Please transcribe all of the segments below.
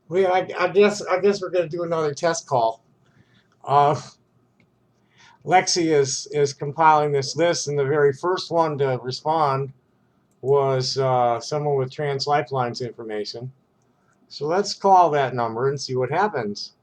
Well, yeah, I guess we're gonna do another test call. Uh, Lexi is compiling this list, and the very first one to respond was someone with Trans Lifelines information. So let's call that number and see what happens.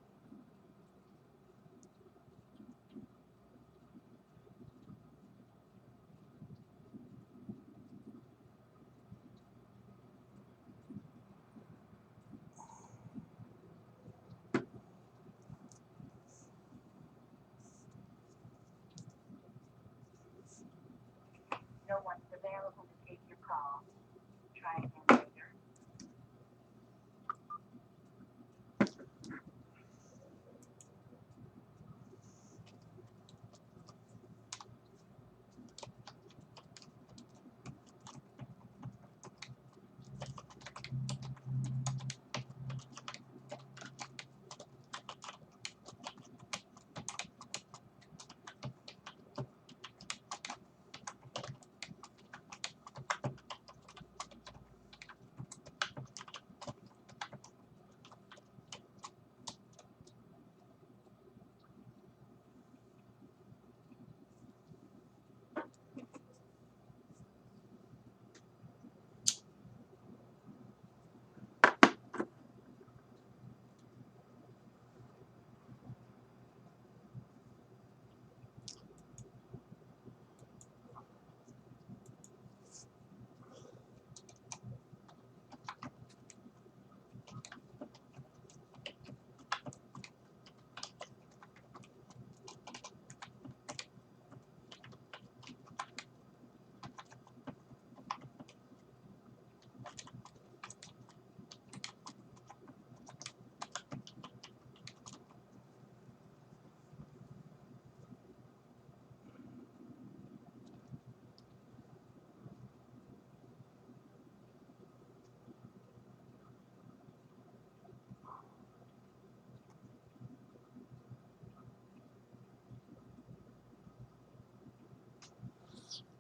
No one's available to take your call. Try again later.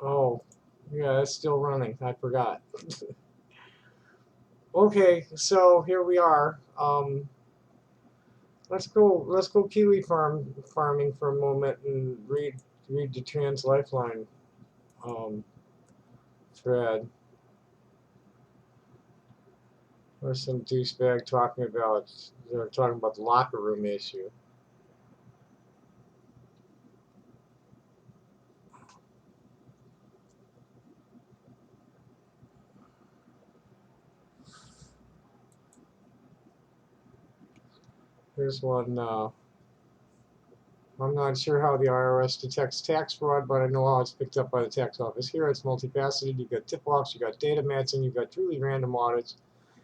Oh, yeah, it's still running. I forgot. Okay, so here we are. Let's go farming for a moment and read the Trans Lifeline um, thread. There's some douchebag they're talking about the locker room issue. Here's one. I'm not sure how the IRS detects tax fraud, but I know how it's picked up by the tax office. Here it's multifaceted. You've got tip-offs, you've got data matching, you've got truly random audits,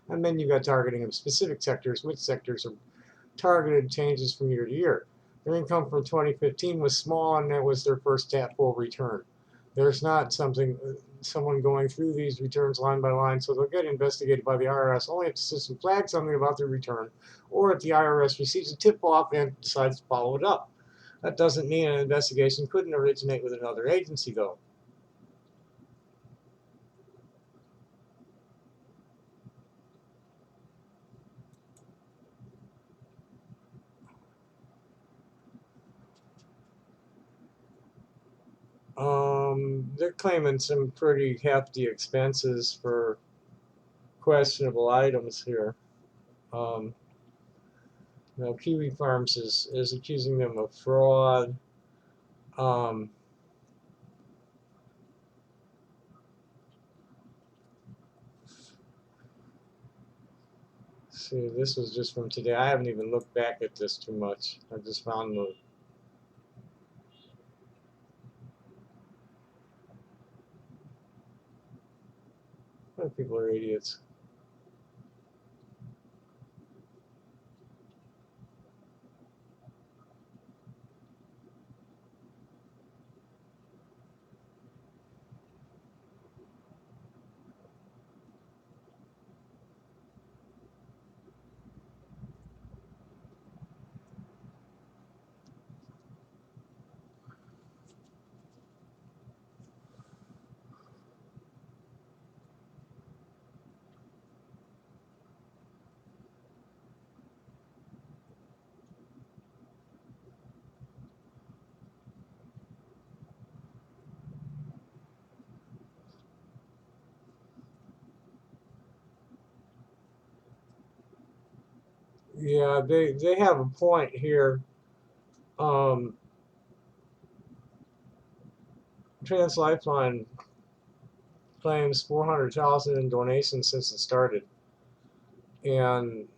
and then you've got targeting of specific sectors, which sectors are targeted changes from year to year. Their income from 2015 was small, and that was their first full return. There's not someone going through these returns line by line, so they'll get investigated by the IRS only if the system flags something about their return, or if the IRS receives a tip-off and decides to follow it up. That doesn't mean an investigation couldn't originate with another agency, though. They're claiming some pretty hefty expenses for questionable items here. Um, Kiwi Farms is accusing them of fraud. Um, see, this was just from today. I haven't even looked back at this too much. I just found people are idiots. Yeah, they have a point here. Um, Trans Lifeline claims 400,000 in donations since it started, and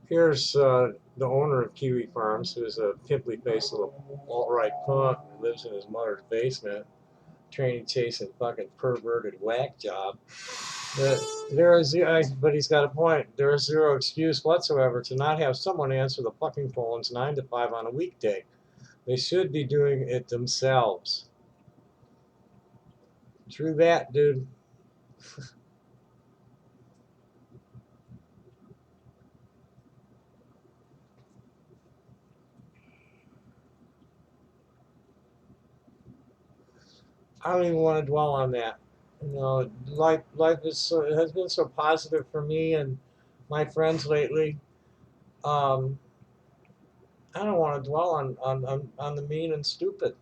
here's the owner of Kiwi Farms, who's a pimply-faced little alt-right punk who lives in his mother's basement, training, chasing fucking perverted whack job. But he's got a point. There is zero excuse whatsoever to not have someone answer the fucking phones 9 to 5 on a weekday. They should be doing it themselves. True that, dude. I don't even want to dwell on that. You know, life has been so positive for me and my friends lately. Um, I don't want to dwell on the mean and stupid.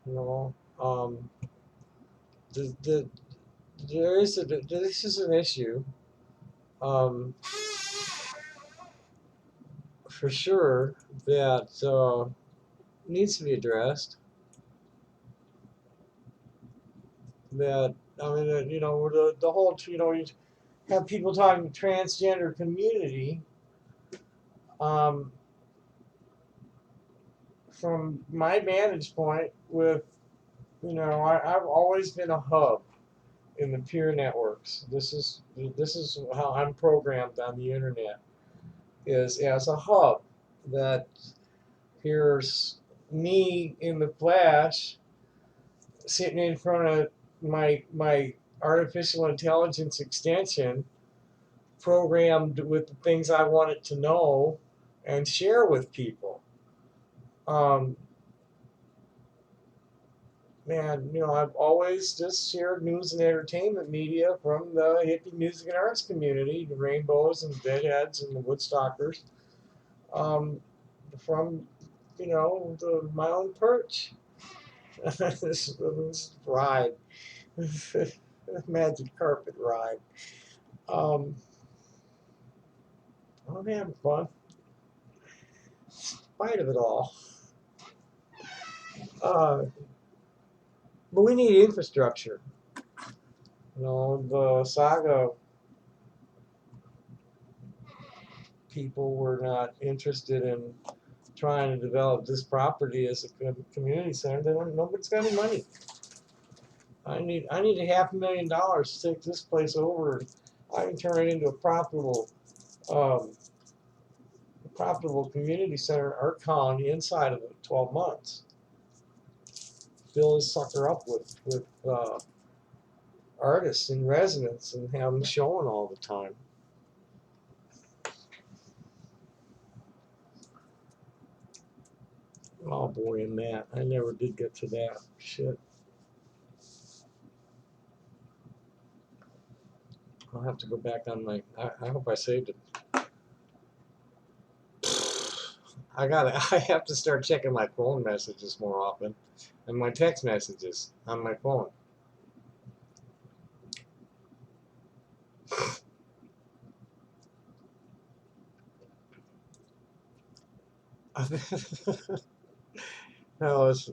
You know, the, the this is an issue, um, for sure, that needs to be addressed. That I mean, you know, the whole, you know, you have people talking transgender community. Um, from my vantage point, with, you know, I've always been a hub in the peer networks. This is how I'm programmed on the internet, is as a hub that here's me in the flash sitting in front of my artificial intelligence extension, programmed with the things I want it to know and share with people. Um, Man, you know, I've always just shared news and entertainment media from the hippie music and arts community, the Rainbows and the Deadheads and the Woodstockers, um, from, you know, my own perch. This ride, magic carpet ride. Um, I'm having fun, in spite of it all. Uh, but we need infrastructure. You know, the Saga people were not interested in trying to develop this property as a community center. Nobody's got any money. I need $500,000 to take this place over. I can turn it into um, a profitable community center, art colony inside of 12 months. Fill this sucker up with artists in residence and have them showing all the time. Oh boy, and that I never did get to that shit. I'll have to go back on my. I hope I saved it. I have to start checking my phone messages more often, and my text messages on my phone. No, it's,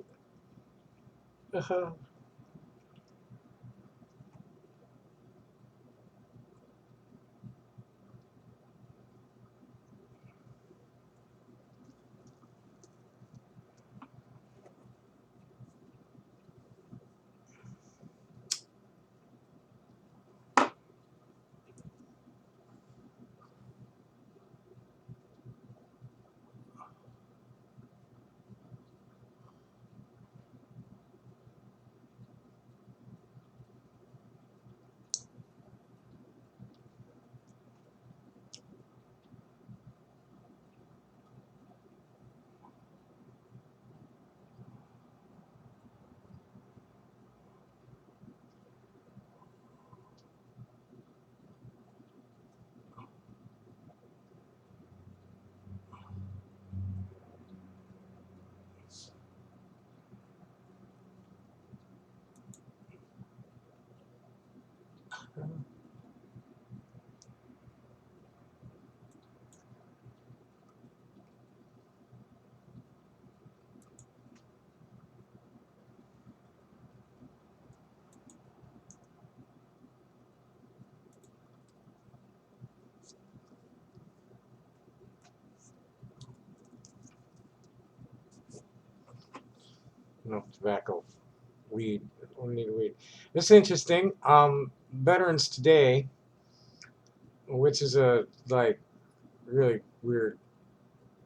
No, tobacco, weed. We need weed. It's interesting. Veterans Today, which is a like really weird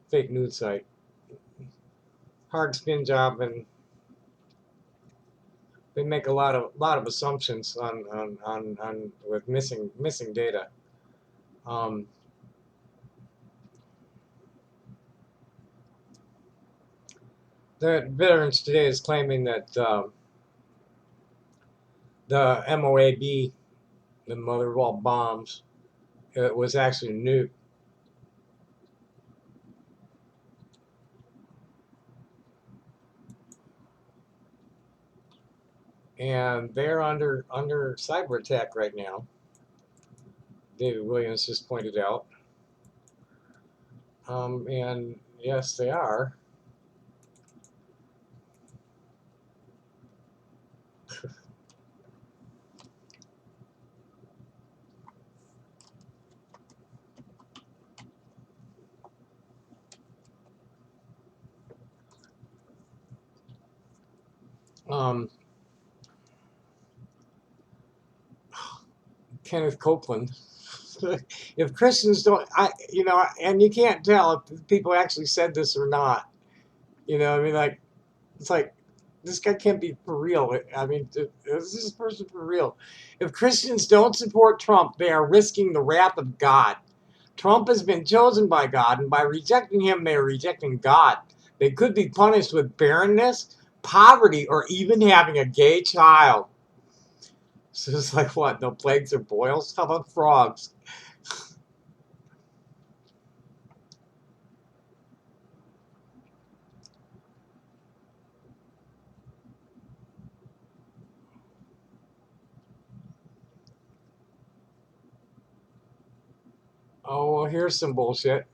fake news site, hard spin job, and they make a lot of assumptions on with missing data. Um, the Veterans Today is claiming that the MOAB, the mother of all bombs, it was actually a nuke. And they're under cyber attack right now. David Williams just pointed out. And yes, they are. Um, Kenneth Copeland. If Christians don't, and you can't tell if people actually said this or not. I mean, like, it's like this guy can't be for real. I mean, is this person for real? If Christians don't support Trump, they are risking the wrath of God. Trump has been chosen by God, and by rejecting him, they are rejecting God. They could be punished with barrenness, poverty, or even having a gay child. So it's like what? No plagues or boils? How about frogs? Oh, well, here's some bullshit.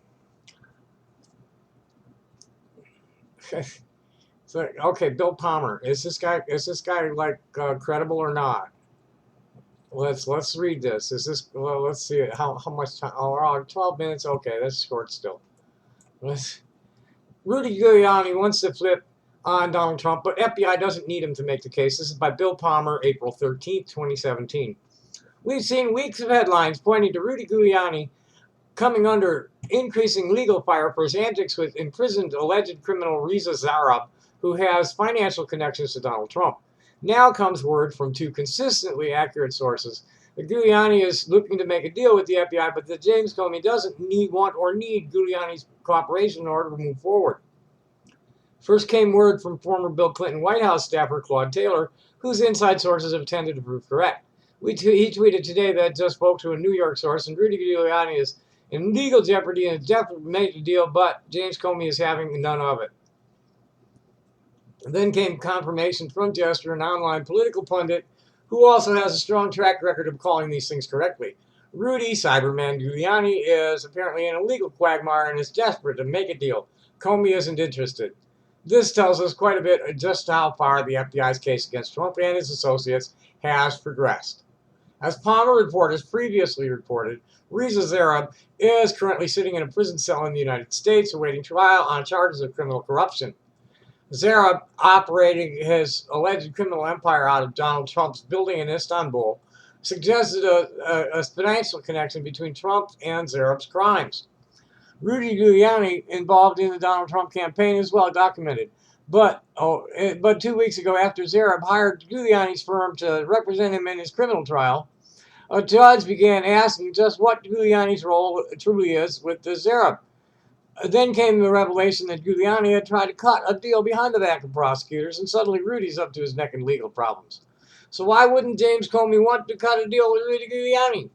So, okay, Bill Palmer. Is this guy like credible or not? Let's read this. Let's see it. How much time? Oh, 12 minutes. Okay, that's short still. Let's, Rudy Giuliani wants to flip on Donald Trump, but FBI doesn't need him to make the case. This is by Bill Palmer, April 13th, 2017. We've seen weeks of headlines pointing to Rudy Giuliani coming under increasing legal fire for his antics with imprisoned alleged criminal Reza Zarrab, who has financial connections to Donald Trump. Now comes word from two consistently accurate sources that Giuliani is looking to make a deal with the FBI, but that James Comey doesn't want or need Giuliani's cooperation in order to move forward. First came word from former Bill Clinton White House staffer Claude Taylor, whose inside sources have tended to prove correct. He tweeted today that just spoke to a New York source, and Rudy Giuliani is in legal jeopardy and has definitely made the deal, but James Comey is having none of it. Then came confirmation from Jester, an online political pundit who also has a strong track record of calling these things correctly. Rudy Cyberman Giuliani is apparently in a legal quagmire and is desperate to make a deal. Comey isn't interested. This tells us quite a bit just how far the FBI's case against Trump and his associates has progressed. As Palmer reporters previously reported, Reza Zarrab is currently sitting in a prison cell in the United States awaiting trial on charges of criminal corruption. Zarrab, operating his alleged criminal empire out of Donald Trump's building in Istanbul, suggested a financial connection between Trump and Zarrab's crimes. Rudy Giuliani, involved in the Donald Trump campaign, is well documented. But 2 weeks ago, after Zarrab hired Giuliani's firm to represent him in his criminal trial, a judge began asking just what Giuliani's role truly is with the Zarrab. Then came the revelation that Giuliani had tried to cut a deal behind the back of prosecutors, and suddenly Rudy's up to his neck in legal problems. So why wouldn't James Comey want to cut a deal with Rudy Giuliani?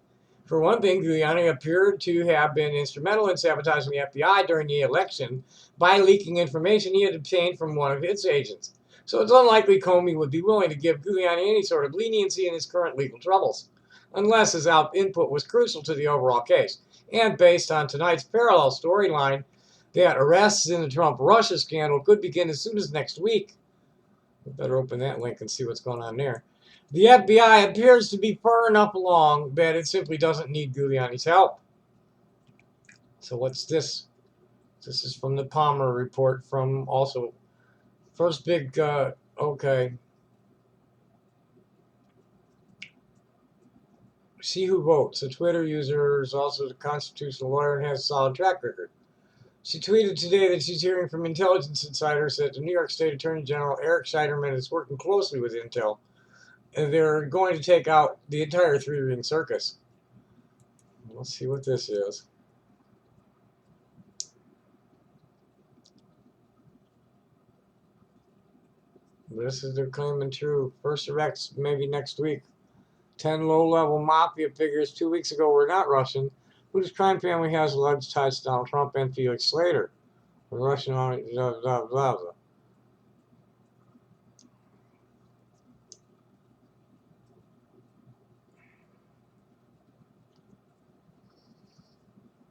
For one thing, Giuliani appeared to have been instrumental in sabotaging the FBI during the election by leaking information he had obtained from one of its agents. So it's unlikely Comey would be willing to give Giuliani any sort of leniency in his current legal troubles, unless his input was crucial to the overall case. And based on tonight's parallel storyline, that arrests in the Trump-Russia scandal could begin as soon as next week. We better open that link and see what's going on there. The FBI appears to be far enough along that it simply doesn't need Giuliani's help. So what's this? This is from the Palmer report from also first big Okay. See who votes. A Twitter user is also a constitutional lawyer and has a solid track record. She tweeted today that she's hearing from intelligence insiders that the New York State Attorney General Eric Scheiderman is working closely with Intel, and they're going to take out the entire three-ring circus. Let's see what this is. This is their claiming true. First arrests maybe next week. 10 low-level mafia figures 2 weeks ago were not Russian, whose crime family has alleged ties to Donald Trump and Felix Slater. The Russian army, blah, blah, blah, blah.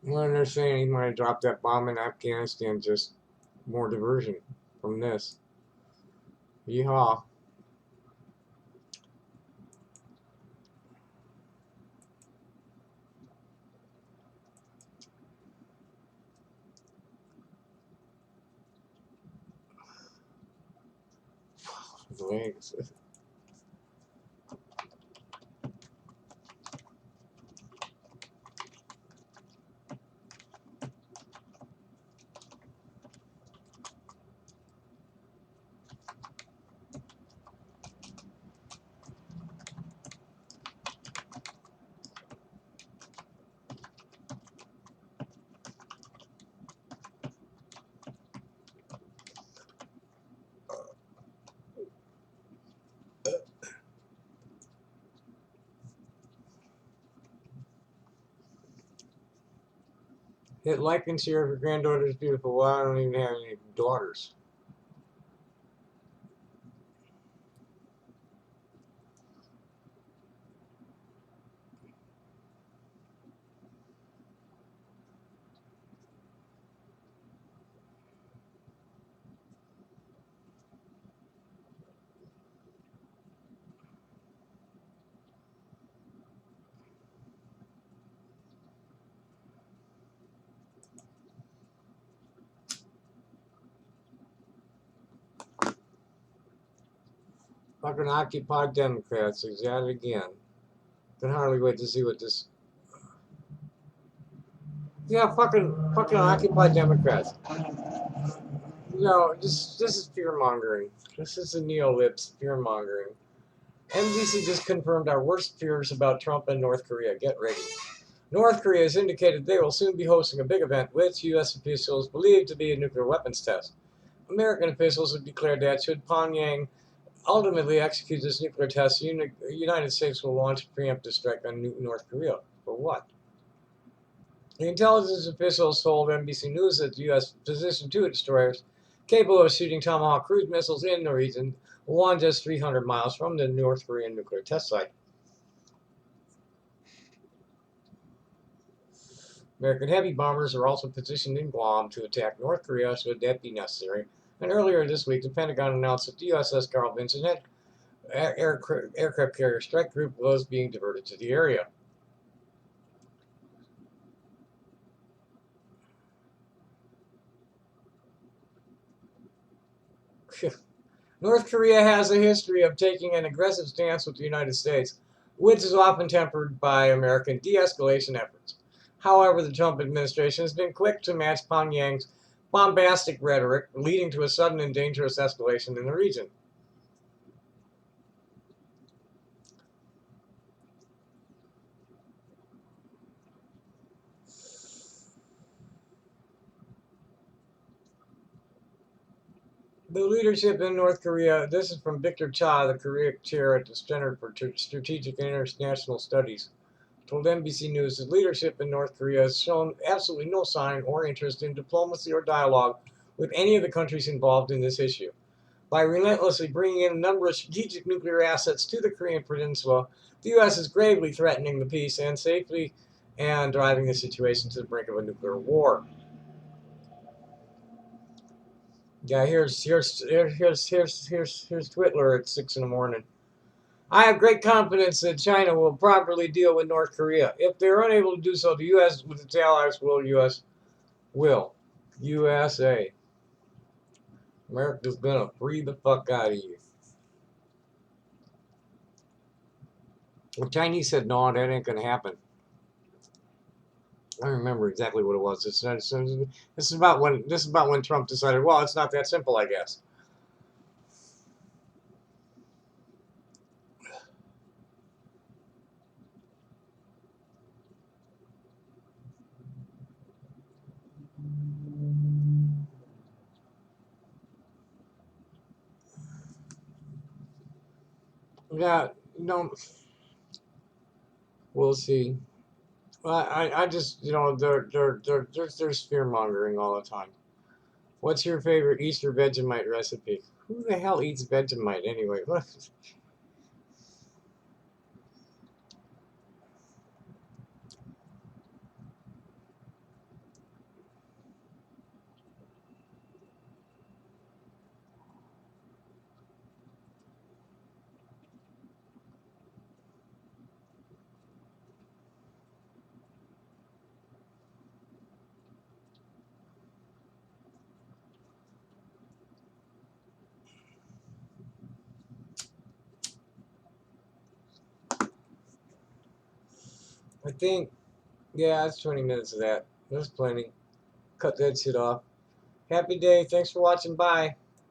When they're saying he might have dropped that bomb in Afghanistan, just more diversion from this. Yeehaw. Legs. Hit like and share if your granddaughter is beautiful. Well, I don't even have any daughters. Fucking Occupy Democrats. He's at it again. Can hardly wait to see what this. Yeah, fucking Occupy Democrats. No, this is fear mongering. This is the neo-libs fear mongering. NBC just confirmed our worst fears about Trump and North Korea. Get ready. North Korea has indicated they will soon be hosting a big event which U.S. officials believe to be a nuclear weapons test. American officials have declared that should Pyongyang ultimately execute this nuclear test, the United States will launch a preemptive strike on North Korea. For what? The intelligence officials told NBC News that the U.S. positioned two destroyers capable of shooting Tomahawk cruise missiles in the region, one just 300 miles from the North Korean nuclear test site. American heavy bombers are also positioned in Guam to attack North Korea should that be necessary. And earlier this week, the Pentagon announced that the USS Carl Vinson had aircraft carrier strike group was being diverted to the area. North Korea has a history of taking an aggressive stance with the United States, which is often tempered by American de-escalation efforts. However, the Trump administration has been quick to match Pyongyang's bombastic rhetoric, leading to a sudden and dangerous escalation in the region. The leadership in North Korea, this is from Victor Cha, the Korea chair at the Center for Strategic and International Studies, told NBC News that leadership in North Korea has shown absolutely no sign or interest in diplomacy or dialogue with any of the countries involved in this issue. By relentlessly bringing in a number of strategic nuclear assets to the Korean peninsula, the U.S. is gravely threatening the peace and safety and driving the situation to the brink of a nuclear war. Yeah, here's Twitler at 6 in the morning. I have great confidence that China will properly deal with North Korea. If they're unable to do so, the U.S. with its allies will. USA. America's gonna free the fuck out of you. The Chinese said, no, that ain't gonna happen. I don't remember exactly what it was. This is about when Trump decided, well, it's not that simple, I guess. Yeah, no, we'll see. Well, I just, there's fear mongering all the time. What's your favorite Easter Vegemite recipe? Who the hell eats Vegemite anyway? I think, yeah, that's 20 minutes of that. That's plenty. Cut that shit off. Happy day. Thanks for watching. Bye.